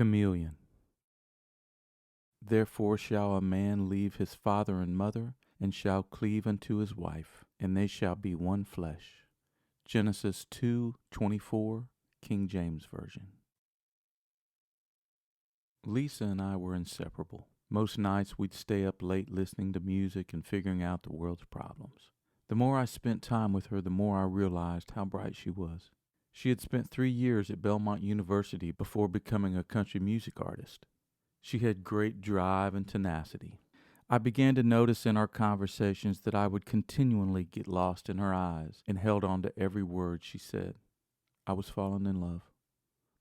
Chameleon. Therefore shall a man leave his father and mother, and shall cleave unto his wife, and they shall be one flesh. Genesis 2:24, King James Version. Lisa and I were inseparable. Most nights we'd stay up late listening to music and figuring out the world's problems. The more I spent time with her, the more I realized how bright she was. She had spent 3 years at Belmont University before becoming a country music artist. She had great drive and tenacity. I began to notice in our conversations that I would continually get lost in her eyes and held on to every word she said. I was falling in love.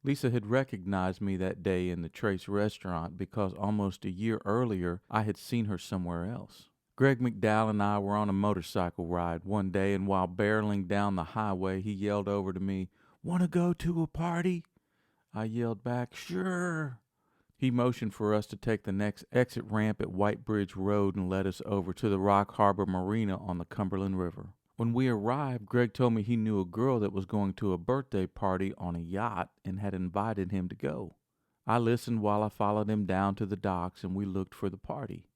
Lisa had recognized me that day in the Trace restaurant because almost a year earlier I had seen her somewhere else. Greg McDowell and I were on a motorcycle ride one day, and while barreling down the highway, he yelled over to me, "Want to go to a party?" I yelled back, "Sure." He motioned for us to take the next exit ramp at White Bridge Road and led us over to the Rock Harbor Marina on the Cumberland River. When we arrived, Greg told me he knew a girl that was going to a birthday party on a yacht and had invited him to go. I listened while I followed him down to the docks, and we looked for the party.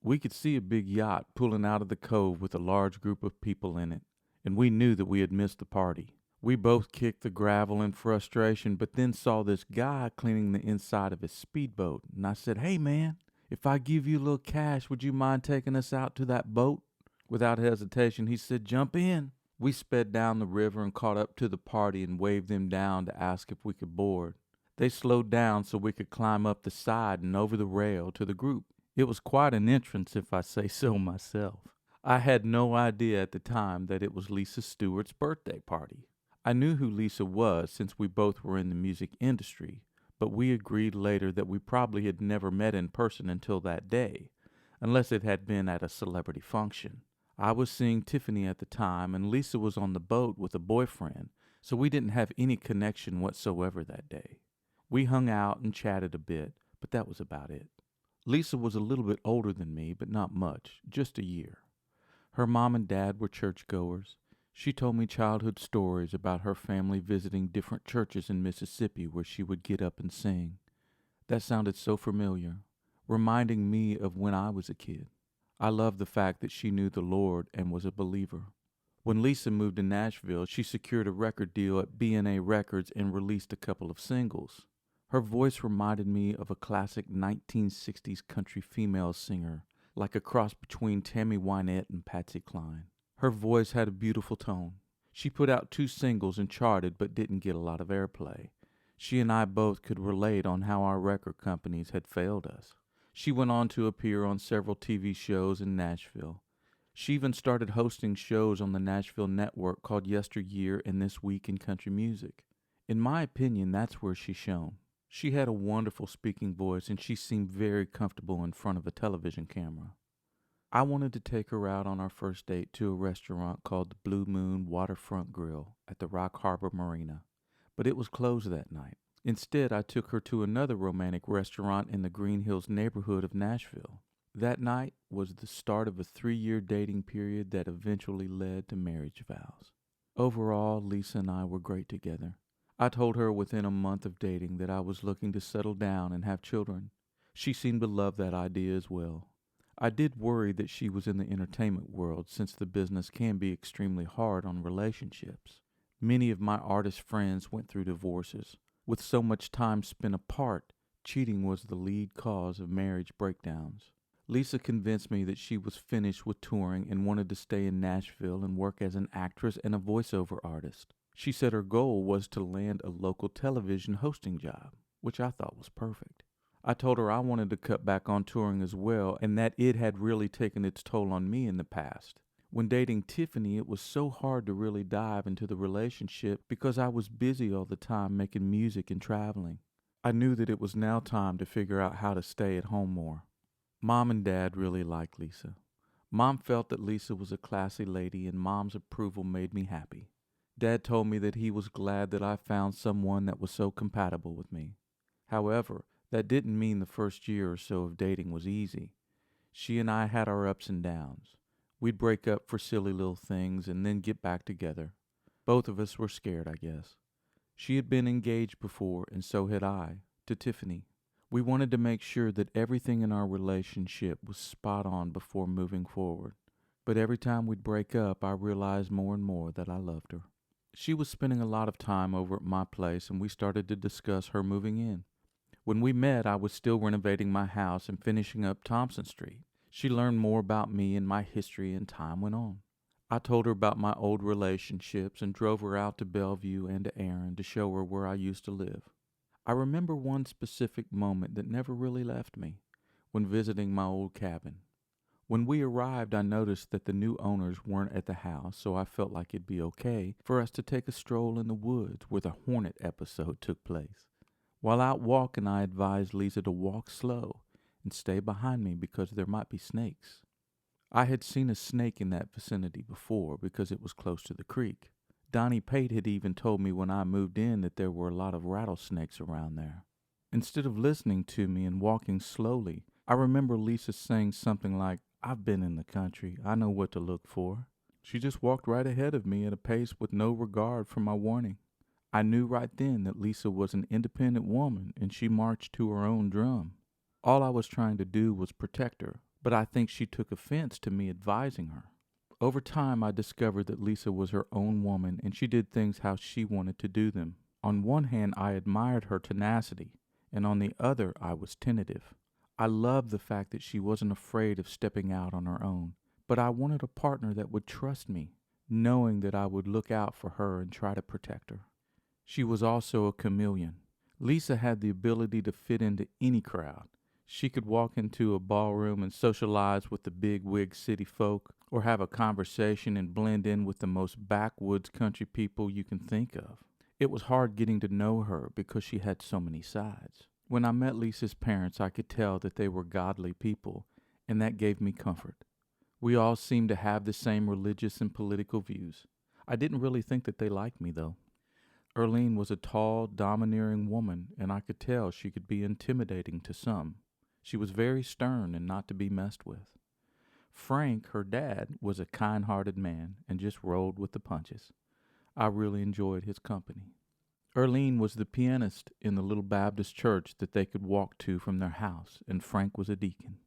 We could see a big yacht pulling out of the cove with a large group of people in it, and we knew that we had missed the party. We both kicked the gravel in frustration, but then saw this guy cleaning the inside of his speedboat, and I said, "Hey man, if I give you a little cash, would you mind taking us out to that boat?" Without hesitation, he said, "Jump in." We sped down the river and caught up to the party and waved them down to ask if we could board. They slowed down so we could climb up the side and over the rail to the group. It was quite an entrance, if I say so myself. I had no idea at the time that it was Lisa Stewart's birthday party. I knew who Lisa was since we both were in the music industry, but we agreed later that we probably had never met in person until that day, unless it had been at a celebrity function. I was seeing Tiffany at the time, and Lisa was on the boat with a boyfriend, so we didn't have any connection whatsoever that day. We hung out and chatted a bit, but that was about it. Lisa was a little bit older than me, but not much, just a year. Her mom and dad were churchgoers. She told me childhood stories about her family visiting different churches in Mississippi where she would get up and sing. That sounded so familiar, reminding me of when I was a kid. I loved the fact that she knew the Lord and was a believer. When Lisa moved to Nashville, she secured a record deal at B&A Records and released a couple of singles. Her voice reminded me of a classic 1960s country female singer, like a cross between Tammy Wynette and Patsy Cline. Her voice had a beautiful tone. She put out 2 singles and charted but didn't get a lot of airplay. She and I both could relate on how our record companies had failed us. She went on to appear on several TV shows in Nashville. She even started hosting shows on the Nashville network called Yesteryear and This Week in Country Music. In my opinion, that's where she shone. She had a wonderful speaking voice, and she seemed very comfortable in front of a television camera. I wanted to take her out on our first date to a restaurant called the Blue Moon Waterfront Grill at the Rock Harbor Marina, but it was closed that night. Instead, I took her to another romantic restaurant in the Green Hills neighborhood of Nashville. That night was the start of a 3-year dating period that eventually led to marriage vows. Overall, Lisa and I were great together. I told her within a month of dating that I was looking to settle down and have children. She seemed to love that idea as well. I did worry that she was in the entertainment world, since the business can be extremely hard on relationships. Many of my artist friends went through divorces. With so much time spent apart, cheating was the lead cause of marriage breakdowns. Lisa convinced me that she was finished with touring and wanted to stay in Nashville and work as an actress and a voiceover artist. She said her goal was to land a local television hosting job, which I thought was perfect. I told her I wanted to cut back on touring as well, and that it had really taken its toll on me in the past. When dating Tiffany, it was so hard to really dive into the relationship because I was busy all the time making music and traveling. I knew that it was now time to figure out how to stay at home more. Mom and Dad really liked Lisa. Mom felt that Lisa was a classy lady, and Mom's approval made me happy. Dad told me that he was glad that I found someone that was so compatible with me. However, that didn't mean the first year or so of dating was easy. She and I had our ups and downs. We'd break up for silly little things and then get back together. Both of us were scared, I guess. She had been engaged before, and so had I, to Tiffany. We wanted to make sure that everything in our relationship was spot on before moving forward. But every time we'd break up, I realized more and more that I loved her. She was spending a lot of time over at my place, and we started to discuss her moving in. When we met, I was still renovating my house and finishing up Thompson Street. She learned more about me and my history, and time went on. I told her about my old relationships and drove her out to Bellevue and to Erin to show her where I used to live. I remember one specific moment that never really left me, when visiting my old cabin. When we arrived, I noticed that the new owners weren't at the house, so I felt like it'd be okay for us to take a stroll in the woods where the Hornet episode took place. While out walking, I advised Lisa to walk slow and stay behind me because there might be snakes. I had seen a snake in that vicinity before because it was close to the creek. Donnie Pate had even told me when I moved in that there were a lot of rattlesnakes around there. Instead of listening to me and walking slowly, I remember Lisa saying something like, "I've been in the country. I know what to look for." She just walked right ahead of me at a pace with no regard for my warning. I knew right then that Lisa was an independent woman and she marched to her own drum. All I was trying to do was protect her, but I think she took offense to me advising her. Over time, I discovered that Lisa was her own woman and she did things how she wanted to do them. On one hand, I admired her tenacity, and on the other, I was tentative. I loved the fact that she wasn't afraid of stepping out on her own, but I wanted a partner that would trust me, knowing that I would look out for her and try to protect her. She was also a chameleon. Lisa had the ability to fit into any crowd. She could walk into a ballroom and socialize with the big-wig city folk, or have a conversation and blend in with the most backwoods country people you can think of. It was hard getting to know her because she had so many sides. When I met Lisa's parents, I could tell that they were godly people, and that gave me comfort. We all seemed to have the same religious and political views. I didn't really think that they liked me, though. Erlene was a tall, domineering woman, and I could tell she could be intimidating to some. She was very stern and not to be messed with. Frank, her dad, was a kind-hearted man and just rolled with the punches. I really enjoyed his company. Erlene was the pianist in the little Baptist church that they could walk to from their house, and Frank was a deacon.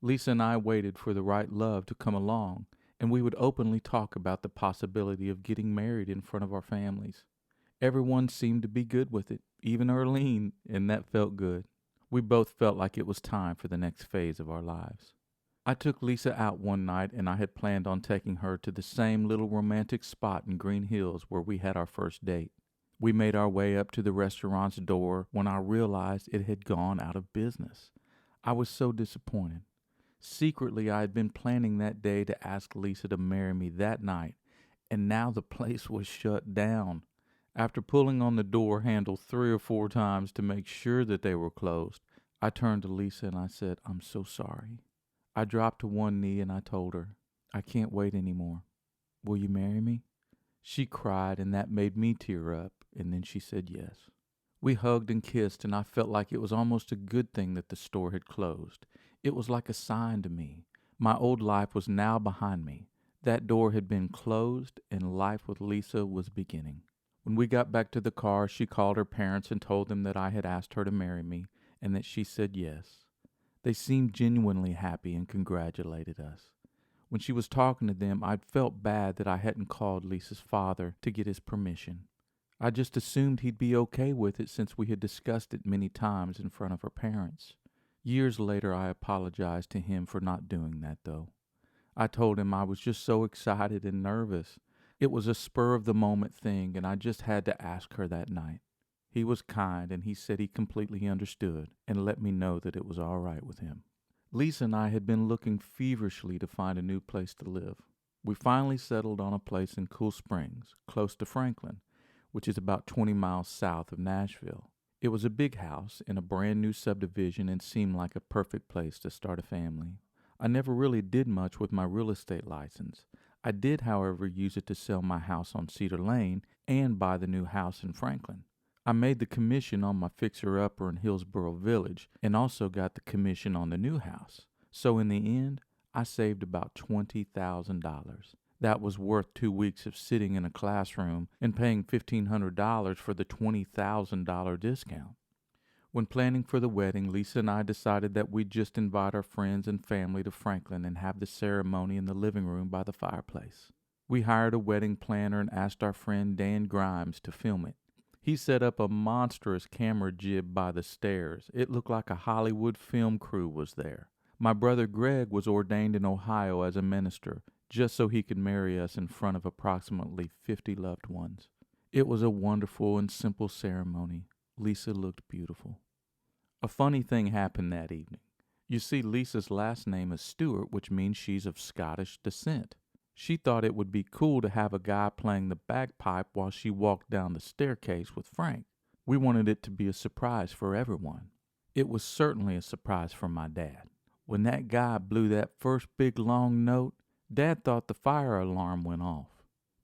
Lisa and I waited for the right love to come along, and we would openly talk about the possibility of getting married in front of our families. Everyone seemed to be good with it, even Erlene, and that felt good. We both felt like it was time for the next phase of our lives. I took Lisa out one night, and I had planned on taking her to the same little romantic spot in Green Hills where we had our first date. We made our way up to the restaurant's door when I realized it had gone out of business. I was so disappointed. Secretly, I had been planning that day to ask Lisa to marry me that night, and now the place was shut down. After pulling on the door handle 3 or 4 times to make sure that they were closed, I turned to Lisa and I said, "I'm so sorry." I dropped to one knee and I told her, "I can't wait anymore. Will you marry me?" She cried, and that made me tear up, and then she said yes. We hugged and kissed, and I felt like it was almost a good thing that the store had closed. It was like a sign to me. My old life was now behind me. That door had been closed, and life with Lisa was beginning. When we got back to the car, she called her parents and told them that I had asked her to marry me, and that she said yes. They seemed genuinely happy and congratulated us. When she was talking to them, I'd felt bad that I hadn't called Lisa's father to get his permission. I just assumed he'd be okay with it since we had discussed it many times in front of her parents. Years later, I apologized to him for not doing that, though. I told him I was just so excited and nervous. It was a spur-of-the-moment thing, and I just had to ask her that night. He was kind, and he said he completely understood and let me know that it was all right with him. Lisa and I had been looking feverishly to find a new place to live. We finally settled on a place in Cool Springs, close to Franklin, which is about 20 miles south of Nashville. It was a big house in a brand new subdivision and seemed like a perfect place to start a family. I never really did much with my real estate license. I did, however, use it to sell my house on Cedar Lane and buy the new house in Franklin. I made the commission on my fixer-upper in Hillsboro Village and also got the commission on the new house. So in the end, I saved about $20,000. That was worth 2 weeks of sitting in a classroom and paying $1,500 for the $20,000 discount. When planning for the wedding, Lisa and I decided that we'd just invite our friends and family to Franklin and have the ceremony in the living room by the fireplace. We hired a wedding planner and asked our friend Dan Grimes to film it. He set up a monstrous camera jib by the stairs. It looked like a Hollywood film crew was there. My brother Greg was ordained in Ohio as a minister, just so he could marry us in front of approximately 50 loved ones. It was a wonderful and simple ceremony. Lisa looked beautiful. A funny thing happened that evening. You see, Lisa's last name is Stewart, which means she's of Scottish descent. She thought it would be cool to have a guy playing the bagpipe while she walked down the staircase with Frank. We wanted it to be a surprise for everyone. It was certainly a surprise for my dad. When that guy blew that first big long note, Dad thought the fire alarm went off.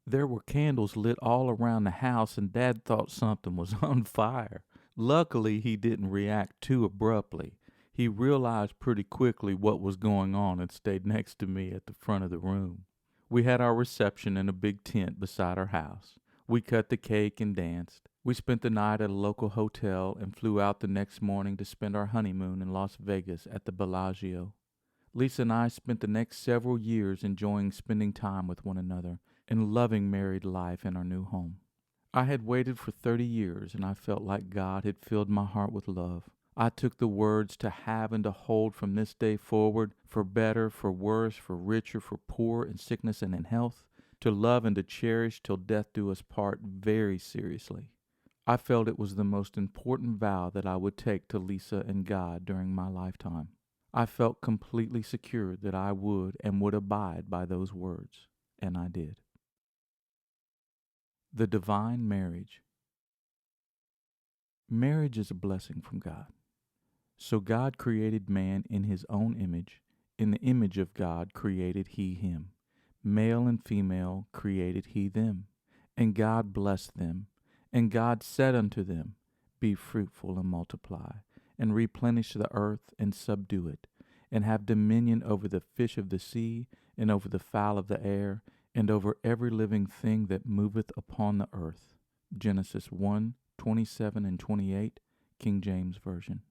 There were candles lit all around the house, and Dad thought something was on fire. Luckily, he didn't react too abruptly. He realized pretty quickly what was going on and stayed next to me at the front of the room. We had our reception in a big tent beside our house. We cut the cake and danced. We spent the night at a local hotel and flew out the next morning to spend our honeymoon in Las Vegas at the Bellagio. Lisa and I spent the next several years enjoying spending time with one another and loving married life in our new home. I had waited for 30 years, and I felt like God had filled my heart with love. I took the words to have and to hold from this day forward, for better, for worse, for richer, for poor, in sickness and in health, to love and to cherish till death do us part, very seriously. I felt it was the most important vow that I would take to Lisa and God during my lifetime. I felt completely secure that I would and would abide by those words, and I did. The divine marriage. Marriage is a blessing from God. So God created man in his own image. In the image of God created he him. Male and female created he them. And God blessed them. And God said unto them, Be fruitful and multiply, and replenish the earth and subdue it, and have dominion over the fish of the sea, and over the fowl of the air, and over every living thing that moveth upon the earth. Genesis 1:27 and 28, King James Version.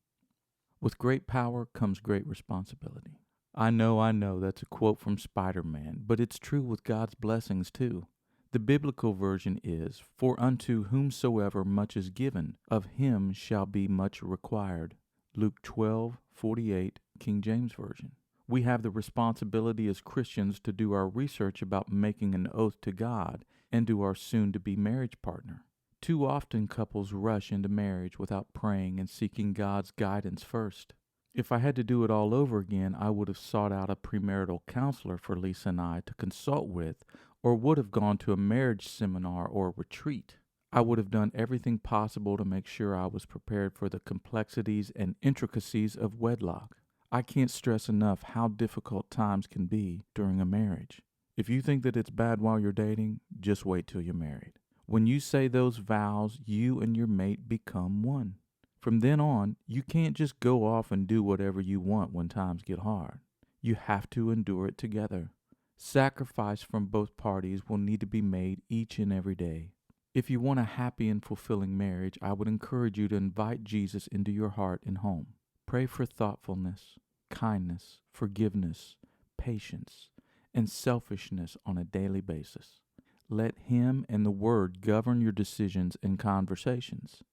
With great power comes great responsibility. I know, that's a quote from Spider-Man, but it's true with God's blessings too. The biblical version is, For unto whomsoever much is given, of him shall be much required. Luke 12:48, King James Version. We have the responsibility as Christians to do our research about making an oath to God and to our soon-to-be marriage partner. Too often couples rush into marriage without praying and seeking God's guidance first. If I had to do it all over again, I would have sought out a premarital counselor for Lisa and I to consult with, or would have gone to a marriage seminar or retreat. I would have done everything possible to make sure I was prepared for the complexities and intricacies of wedlock. I can't stress enough how difficult times can be during a marriage. If you think that it's bad while you're dating, just wait till you're married. When you say those vows, you and your mate become one. From then on, you can't just go off and do whatever you want when times get hard. You have to endure it together. Sacrifice from both parties will need to be made each and every day. If you want a happy and fulfilling marriage, I would encourage you to invite Jesus into your heart and home. Pray for thoughtfulness, kindness, forgiveness, patience, and selfishness on a daily basis. Let Him and the Word govern your decisions and conversations.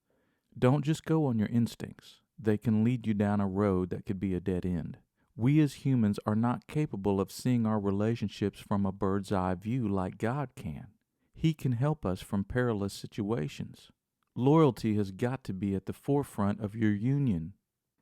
Don't just go on your instincts. They can lead you down a road that could be a dead end. We as humans are not capable of seeing our relationships from a bird's eye view like God can. He can help us from perilous situations. Loyalty has got to be at the forefront of your union.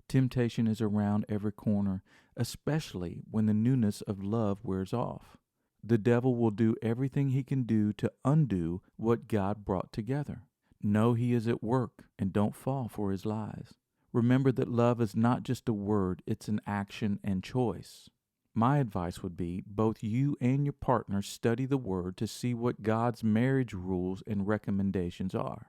Temptation is around every corner, especially when the newness of love wears off. The devil will do everything he can do to undo what God brought together. Know he is at work and don't fall for his lies. Remember that love is not just a word, it's an action and choice. My advice would be both you and your partner study the Word to see what God's marriage rules and recommendations are.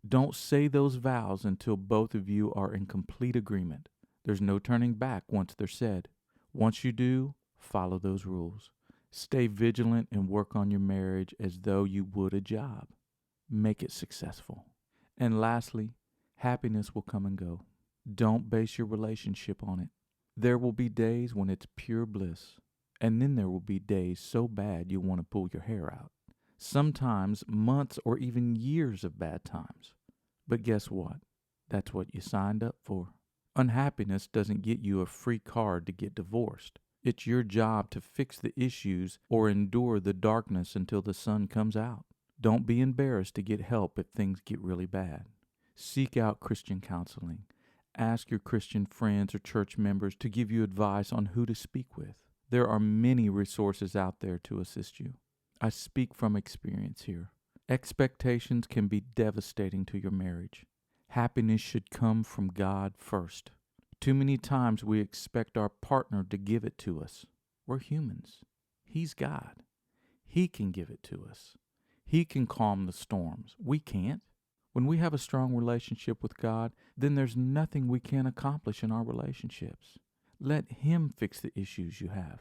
Don't say those vows until both of you are in complete agreement. There's no turning back once they're said. Once you do, follow those rules. Stay vigilant and work on your marriage as though you would a job. Make it successful. And lastly, happiness will come and go. Don't base your relationship on it. There will be days when it's pure bliss, and then there will be days so bad you'll want to pull your hair out. Sometimes months or even years of bad times. But guess what? That's what you signed up for. Unhappiness doesn't get you a free card to get divorced. It's your job to fix the issues or endure the darkness until the sun comes out. Don't be embarrassed to get help if things get really bad. Seek out Christian counseling. Ask your Christian friends or church members to give you advice on who to speak with. There are many resources out there to assist you. I speak from experience here. Expectations can be devastating to your marriage. Happiness should come from God first. Too many times we expect our partner to give it to us. We're humans. He's God. He can give it to us. He can calm the storms. We can't. When we have a strong relationship with God, then there's nothing we can't accomplish in our relationships. Let Him fix the issues you have.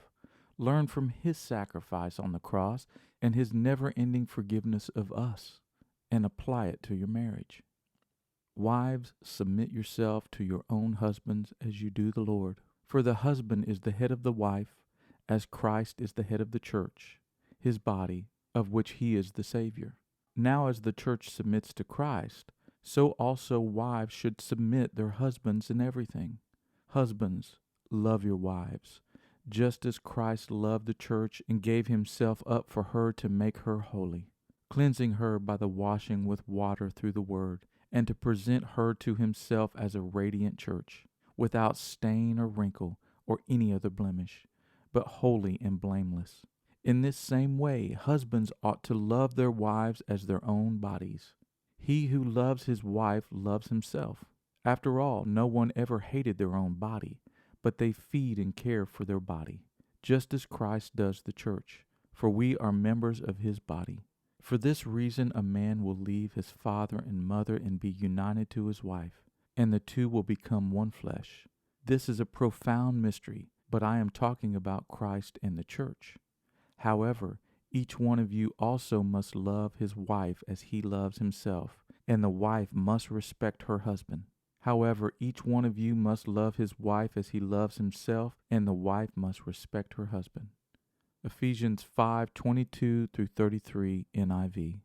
Learn from His sacrifice on the cross and His never-ending forgiveness of us, and apply it to your marriage. Wives, submit yourself to your own husbands as you do the Lord. For the husband is the head of the wife, as Christ is the head of the church, His body, of which He is the Savior. Now as the church submits to Christ, so also wives should submit their husbands in everything. Husbands, love your wives, just as Christ loved the church and gave Himself up for her to make her holy, cleansing her by the washing with water through the word, and to present her to Himself as a radiant church, without stain or wrinkle or any other blemish, but holy and blameless. In this same way, husbands ought to love their wives as their own bodies. He who loves his wife loves himself. After all, no one ever hated their own body, but they feed and care for their body, just as Christ does the church, for we are members of His body. For this reason, a man will leave his father and mother and be united to his wife, and the two will become one flesh. This is a profound mystery, but I am talking about Christ and the church. However, each one of you also must love his wife as he loves himself, and the wife must respect her husband. However, each one of you must love his wife as he loves himself, and the wife must respect her husband. Ephesians 5:22-33 NIV.